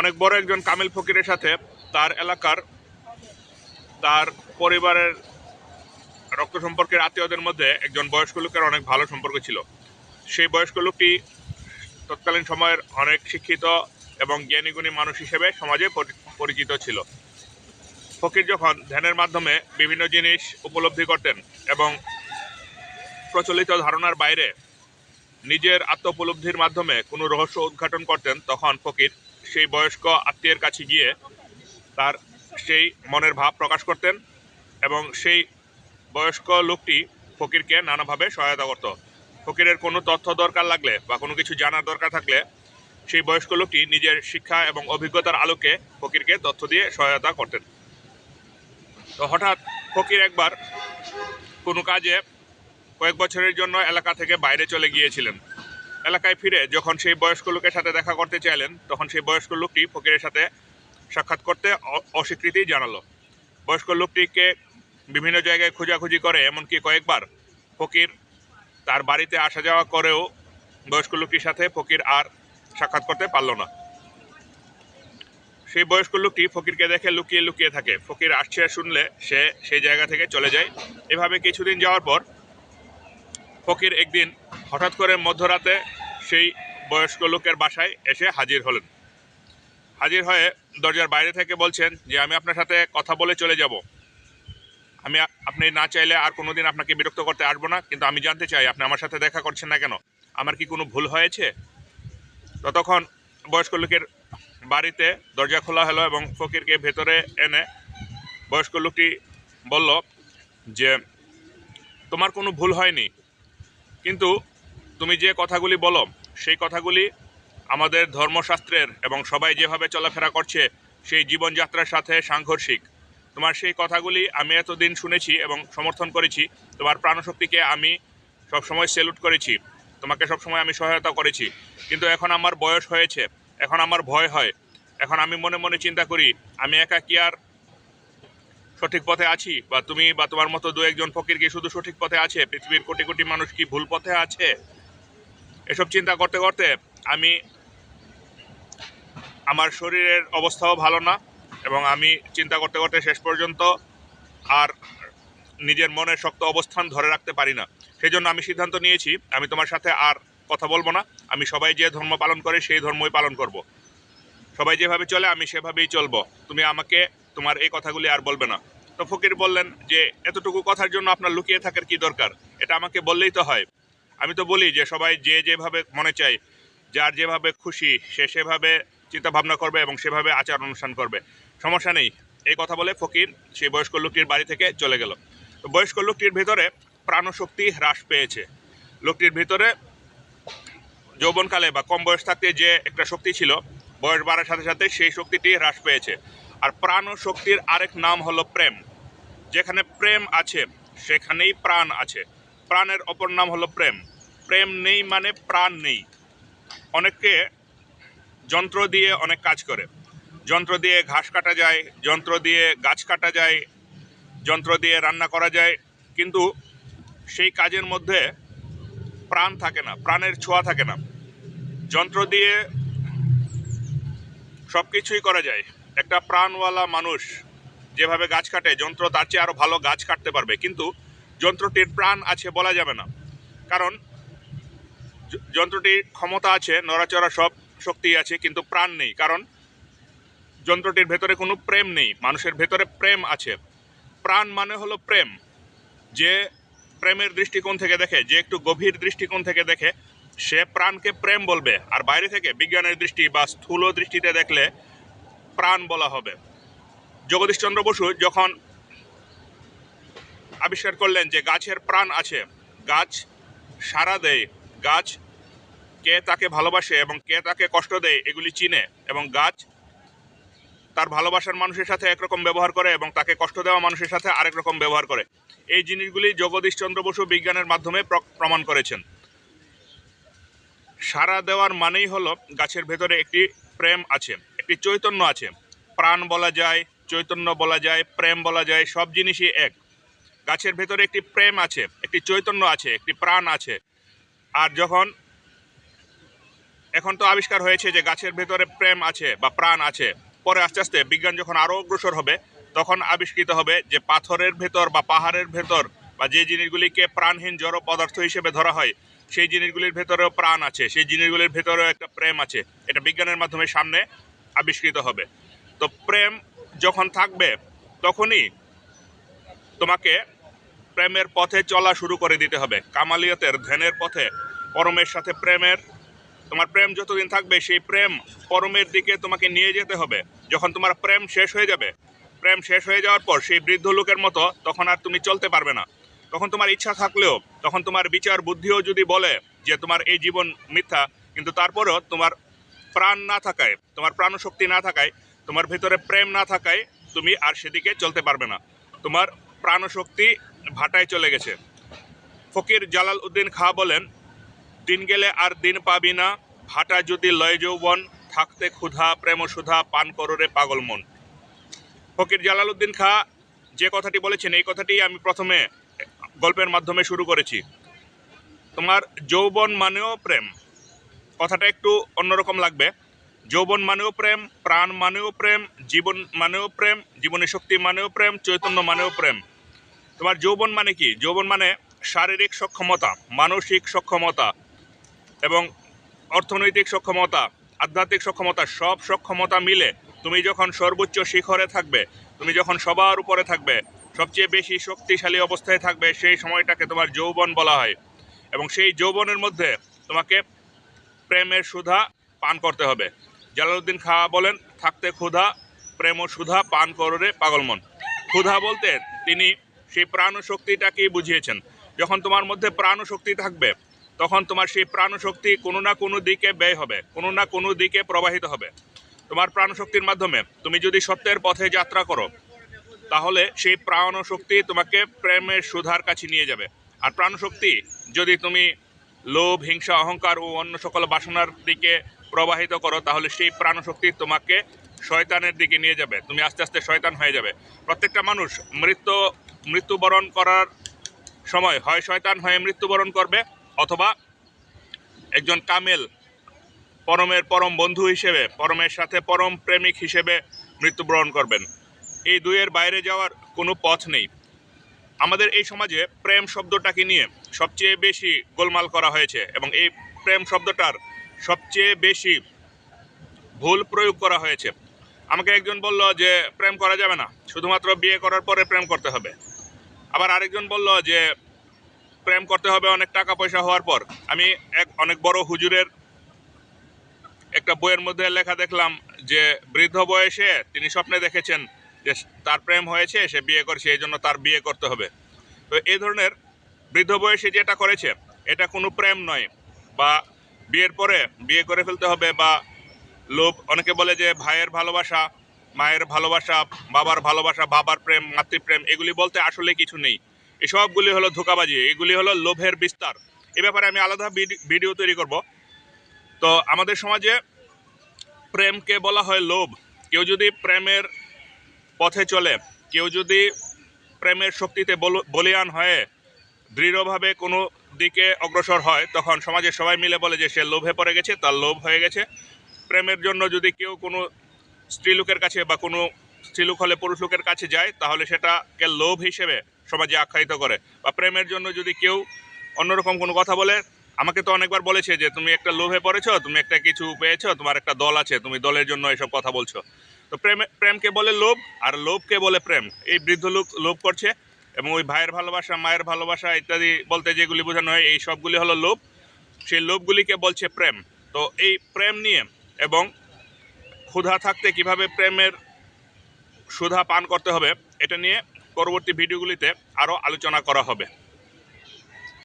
অনেক বড় একজন কামিল ফকিরের সাথে তার এলাকার তার পরিবারের রক্ত সম্পর্কের আত্মীয়দের মধ্যে একজন বয়স্ক লোকের অনেক ভালো সম্পর্ক ছিল। সেই বয়স্ক লোকটি তৎকালীন সময়ের অনেক শিক্ষিত এবং জ্ঞানীগুণী মানুষ হিসেবে সমাজে পরিচিত ছিল। ফকির যখন ধ্যানের মাধ্যমে বিভিন্ন জিনিস উপলব্ধি করতেন এবং প্রচলিত ধারণার বাইরে নিজের আত্মোপলব্ধির মাধ্যমে কোনো রহস্য উদ্ঘাটন করতেন, তখন ফকির সেই বয়স্ক আত্মীয়ের কাছে গিয়ে তার সেই মনের ভাব প্রকাশ করতেন এবং সেই বয়স্ক লোকটি ফকিরকে নানাভাবে সহায়তা করত। ফকিরের কোনো তথ্য দরকার লাগলে বা কোনো কিছু জানার দরকার থাকলে সেই বয়স্ক লোকটি নিজের শিক্ষা এবং অভিজ্ঞতার আলোকে ফকিরকে তথ্য দিয়ে সহায়তা করতেন। তো হঠাৎ ফকির একবার কোনো কাজে কয়েক বছরের জন্য এলাকা থেকে বাইরে চলে গিয়েছিলেন। এলাকায় ফিরে যখন সেই বয়স্ক লোকের সাথে দেখা করতে চাইলেন, তখন সেই বয়স্ক লোকটি ফকিরের সাথে সাক্ষাৎ করতে অস্বীকৃতি জানালো। বয়স্ক লোকটিকে বিভিন্ন জায়গায় খোঁজাখুঁজি করে, এমনকি কয়েকবার ফকির তার বাড়িতে আসা যাওয়া করেও বয়স্ক লোকটির সাথে ফকির আর সাক্ষাৎ করতে পারল না। সেই বয়স্ক লোকটি ফকিরকে দেখে লুকিয়ে লুকিয়ে থাকে। ফকির আসছে শুনলে সে সেই জায়গা থেকে চলে যায়। এভাবে কিছুদিন যাওয়ার পর ফকির একদিন হঠাৎ করে মধ্যরাতে সেই বয়স্ক লোকের বাসায় এসে হাজির হলেন। হাজির হয়ে দরজার বাইরে থেকে বলছেন যে আমি আপনার সাথে কথা বলে চলে যাব। আপনি না চাইলে আর কোনোদিন আপনাকে বিরক্ত করতে আসবো না, কিন্তু আমি জানতে চাই আপনি আমার সাথে দেখা করছেন না কেন? আমার কি কোনো ভুল হয়েছে? ততক্ষণ বয়স্ক লোকের বাড়িতে দরজা খোলা হলো এবং ফকিরকে ভেতরে এনে বয়স্ক লোকটি বলল যে তোমার কোনো ভুল হয়নি, কিন্তু তুমি যে কথাগুলি বলো সেই কথাগুলি আমাদের ধর্মশাস্ত্রের এবং সবাই যেভাবে চলাফেরা করছে সেই জীবনযাত্রার সাথে সাংঘর্ষিক। তোমার সেই কথাগুলি আমি এতদিন শুনেছি এবং সমর্থন করেছি। তোমার প্রাণশক্তিকে আমি সবসময় স্যালুট করেছি, তোমাকে সবসময় আমি সহায়তা করেছি। কিন্তু এখন আমার বয়স হয়েছে, এখন আমার ভয় হয়। এখন আমি মনে মনে চিন্তা করি আমি একা কি আর সঠিক পথে আছি, বা তুমি বা তোমার মতো দু একজন ফকির কি শুধু সঠিক পথে আছে? পৃথিবীর কোটি কোটি মানুষ কি ভুল পথে আছে? এসব চিন্তা করতে করতে আমি আমার শরীরের অবস্থাও ভালো না এবং আমি চিন্তা করতে করতে শেষ পর্যন্ত আর নিজের মনের শক্ত অবস্থান ধরে রাখতে পারি না। সেই জন্য আমি সিদ্ধান্ত নিয়েছি আমি তোমার সাথে আর কথা বলবো না। আমি সবাই যে ধর্ম পালন করে সেই ধর্মই পালন করব। সবাই যেভাবে চলে আমি সেভাবেই চলবো। তুমি আমাকে তোমার এই কথাগুলি আর বলবে না। তো ফকির বললেন যে এতটুকু কথার জন্য আপনার লুকিয়ে থাকার কি দরকার? এটা আমাকে বললেই তো হয়। আমি তো বলি যে সবাই যে যেভাবে মনে চায়, যার যেভাবে খুশি সে সেভাবে চিন্তা ভাবনা করবে এবং সেভাবে আচার অনুষ্ঠান করবে, সমস্যা নেই। এই কথা বলে ফকির সেই বয়স্ক লোকটির বাড়ি থেকে চলে গেল। তো বয়স্ক লোকটির ভেতরে প্রাণশক্তি হ্রাস পেয়েছে। লোকটির ভেতরে যৌবনকালে বা কম বয়স থাকতে যে একটা শক্তি ছিল, বয়স বাড়ার সাথে সাথে সেই শক্তিটি হ্রাস পেয়েছে। আর প্রাণ ও শক্তির আরেক নাম হলো প্রেম। যেখানে প্রেম আছে সেখানেই প্রাণ আছে। প্রাণের অপর নাম হলো প্রেম। প্রেম নেই মানে প্রাণ নেই। অনেকে যন্ত্র দিয়ে অনেক কাজ করে। যন্ত্র দিয়ে ঘাস কাটা যায়, যন্ত্র দিয়ে গাছ কাটা যায়, যন্ত্র দিয়ে রান্না করা যায়, কিন্তু সেই কাজের মধ্যে প্রাণ থাকে না, প্রাণের ছোঁয়া থাকে না। যন্ত্র দিয়ে সব কিছুই করা যায়। একটা প্রাণওয়ালা মানুষ যেভাবে গাছ কাটে, যন্ত্র তার চেয়ে আরও ভালো গাছ কাটতে পারবে, কিন্তু যন্ত্রটির প্রাণ আছে বলা যাবে না। কারণ যন্ত্রটির ক্ষমতা আছে, নড়াচড়া সব শক্তি আছে, কিন্তু প্রাণ নেই। কারণ যন্ত্রটির ভেতরে কোনো প্রেম নেই। মানুষের ভেতরে প্রেম আছে। প্রাণ মানে হলো প্রেম। যে প্রেমের দৃষ্টিকোণ থেকে দেখে, যে একটু গভীর দৃষ্টিকোণ থেকে দেখে, সে প্রাণকে প্রেম বলবে। আর বাইরে থেকে বিজ্ঞানের দৃষ্টি বা স্থূল দৃষ্টিতে দেখলে প্রাণ বলা হবে। জগদীশচন্দ্র বসু যখন আবিষ্কার করলেন যে গাছের প্রাণ আছে, গাছ সাড়া দেয়, গাছ কে তাকে ভালোবাসে এবং কে তাকে কষ্ট দেয় এগুলি চিনে, এবং গাছ তার ভালোবাসার মানুষের সাথে একরকম ব্যবহার করে এবং তাকে কষ্ট দেওয়া মানুষের সাথে আরেক রকম ব্যবহার করে। এই জিনিসগুলি জগদীশচন্দ্র বসু বিজ্ঞানের মাধ্যমে প্রমাণ করেছেন। সাড়া দেওয়ার মানেই হলো গাছের ভেতরে একটি প্রেম আছে, একটি চৈতন্য আছে। প্রাণ বলা যায়, চৈতন্য বলা যায়, প্রেম বলা যায়, সব জিনিসই এক। গাছের ভেতরে একটি প্রেম আছে, একটি চৈতন্য আছে, একটি প্রাণ আছে। আর যখন এখন তো আবিষ্কার হয়েছে যে গাছের ভেতরে প্রেম আছে বা প্রাণ আছে। পরে আস্তে আস্তে বিজ্ঞান যখন আরও অগ্রসর হবে তখন আবিষ্কৃত হবে যে পাথরের ভেতর বা পাহাড়ের ভেতর বা যে জিনিসগুলিকে প্রাণহীন জড় পদার্থ হিসেবে ধরা হয় সেই জিনিসগুলির ভেতরেও প্রাণ আছে, সেই জিনিসগুলির ভেতরেও একটা প্রেম আছে। এটা বিজ্ঞানের মাধ্যমে সামনে আবিষ্কৃত হবে। তো প্রেম যখন থাকবে তখনই তোমাকে প্রেমের পথে চলা শুরু করে দিতে হবে, কামালিয়তের ধ্যানের পথে পরমের সাথে প্রেমের। তোমার প্রেম যতদিন থাকবে সেই প্রেম পরমের দিকে তোমাকে নিয়ে যেতে হবে। যখন তোমার প্রেম শেষ হয়ে যাবে, প্রেম শেষ হয়ে যাওয়ার পর সেই বৃদ্ধ লোকের মতো তখন আর তুমি চলতে পারবে না। তখন তোমার ইচ্ছা থাকলেও, তখন তোমার বিচার বুদ্ধিও যদি বলে যে তোমার এই জীবন মিথ্যা, কিন্তু তারপরেও তোমার প্রাণ না থাকায়, তোমার প্রাণশক্তি না থাকায়, তোমার ভেতরে প্রেম না থাকায় তুমি আর সেদিকে চলতে পারবে না। তোমার প্রাণশক্তি ভাটায় চলে গেছে। ফকির জালাল উদ্দিন খাঁ বলেন, দিন গেলে আর দিন পাবি না, ভাটা যদি লয় যৌবন, থাকতে ক্ষুধা প্রেম সুধা পান কররে পাগল মন। ফকির জালাল উদ্দিন খাঁ যে কথাটি বলেছেন এই কথাটি আমি প্রথমে গল্পের মাধ্যমে শুরু করেছি। তোমার যৌবন মানেও প্রেম, কথাটা একটু অন্যরকম লাগবে। যৌবন মানেও প্রেম, প্রাণ মানেও প্রেম, জীবন মানেও প্রেম, জীবনী শক্তি মানেও প্রেম, চৈতন্য মানেও প্রেম। তোমার যৌবন মানে কি? যৌবন মানে শারীরিক সক্ষমতা, মানসিক সক্ষমতা এবং অর্থনৈতিক সক্ষমতা, আধ্যাত্মিক সক্ষমতা, সব সক্ষমতা মিলে তুমি যখন সর্বোচ্চ শিখরে থাকবে, তুমি যখন সবার উপরে থাকবে, সবচেয়ে বেশি শক্তিশালী অবস্থায় থাকবে, সেই সময়টাকে তোমার যৌবন বলা হয়। এবং সেই যৌবনের মধ্যে তোমাকে প্রেমের সুধা পান করতে হবে। জালালউদ্দিন খাঁ বলেন, থাকতে ক্ষুধা প্রেম ও সুধা পান কররে পাগলমন। ক্ষুধা বলতে তিনি সেই প্রাণশক্তিটাকেই বুঝিয়েছেন। যখন তোমার মধ্যে প্রাণশক্তি থাকবে তখন তোমার সেই প্রাণশক্তি কোনো না কোনো দিকে ব্যয় হবে, কোনো না কোনো দিকে প্রবাহিত হবে। তোমার প্রাণশক্তির মাধ্যমে তুমি যদি সত্যের পথে যাত্রা করো তাহলে সেই প্রাণশক্তি তোমাকে প্রেমের সুধার কাছে নিয়ে যাবে। আর প্রাণশক্তি যদি তুমি লোভ, হিংসা, অহংকার ও অন্য সকল বাসনার দিকে প্রবাহিত করো তাহলে সেই প্রাণশক্তি তোমাকে শয়তানের দিকে নিয়ে যাবে, তুমি আস্তে আস্তে শয়তান হয়ে যাবে। প্রত্যেকটা মানুষ মৃত্যুবরণ করার সময় হয় শয়তান হয়ে মৃত্যুবরণ করবে, অথবা একজন কামেল পরমের পরম বন্ধু হিসেবে, পরমের সাথে পরম প্রেমিক হিসেবে মৃত্যুবরণ করবেন। এই দুইয়ের বাইরে যাওয়ার কোনো পথ নেই। আমাদের এই সমাজে প্রেম শব্দটাকে নিয়ে সবচেয়ে বেশি গোলমাল করা হয়েছে এবং এই প্রেম শব্দটার সবচেয়ে বেশি ভুল প্রয়োগ করা হয়েছে। আমাকে একজন বলল যে প্রেম করা যাবে না, শুধুমাত্র বিয়ে করার পরে প্রেম করতে হবে। আবার আরেকজন বলল যে প্রেম করতে হবে অনেক টাকা পয়সা হওয়ার পর। আমি অনেক বড় হুজুরের একটা বইয়ের মধ্যে লেখা দেখলাম যে বৃদ্ধ বয়সে তিনি স্বপ্নে দেখেছেন যে তার প্রেম হয়েছে, সে বিয়ে করছে, এই জন্য তার বিয়ে করতে হবে। তো এই ধরনের বৃদ্ধ বয়সে যেটা করেছে এটা কোনো প্রেম নয়, বা বিয়ের পরে বিয়ে করে ফেলতে হবে, বা লোভ। অনেকে বলে যে ভাইয়ের ভালোবাসা, মায়ের ভালোবাসা, বাবার ভালোবাসা, বাবার প্রেম, মাতৃপ্রেম, এগুলি বলতে আসলে কিছু নেই। এসবগুলি হলো ধোঁকাবাজি, এগুলি হলো লোভের বিস্তার। এ ব্যাপারে আমি আলাদা ভিডিও তৈরি করব। তো আমাদের সমাজে প্রেমকে বলা হয় লোভ। কেউ যদি প্রেমের পথে চলে, কেউ যদি প্রেমের শক্তিতে বলীয়ান হয়ে দৃঢ়ভাবে কোনো দিকে অগ্রসর হয়, তখন সমাজের সবাই মিলে বলে যে সে লোভে পড়ে গেছে, তার লোভ হয়ে গেছে। প্রেমের জন্য যদি কেউ কোনো স্ত্রীলোকের কাছে বা কোনো স্ত্রীলোক হলে পুরুষ লোকের কাছে যায় তাহলে সেটাকে লোভ হিসেবে সমাজে আখ্যায়িত করে। বা প্রেমের জন্য যদি কেউ অন্যরকম কোনো কথা বলে, আমাকে তো অনেকবার বলেছে যে তুমি একটা লোভে পড়েছো, তুমি একটা কিছু পেয়েছো, তোমার একটা দল আছে, তুমি দলের জন্য এসব কথা বলছো। তো প্রেমকে বলে লোভ, আর লোভকে বলে প্রেম। এই বৃদ্ধ লোক লোভ করছে এবং ওই ভাইয়ের ভালোবাসা, মায়ের ভালোবাসা ইত্যাদি বলতে যেগুলি বোঝানো হয় এই সবগুলি হলো লোভ। সেই লোভগুলিকে বলছে প্রেম। তো এই প্রেম নিয়ে এবং ক্ষুধা থাকতে কিভাবে প্রেমের সুধা পান করতে হবে এটা নিয়ে পরবর্তী ভিডিওগুলিতে আরও আলোচনা করা হবে।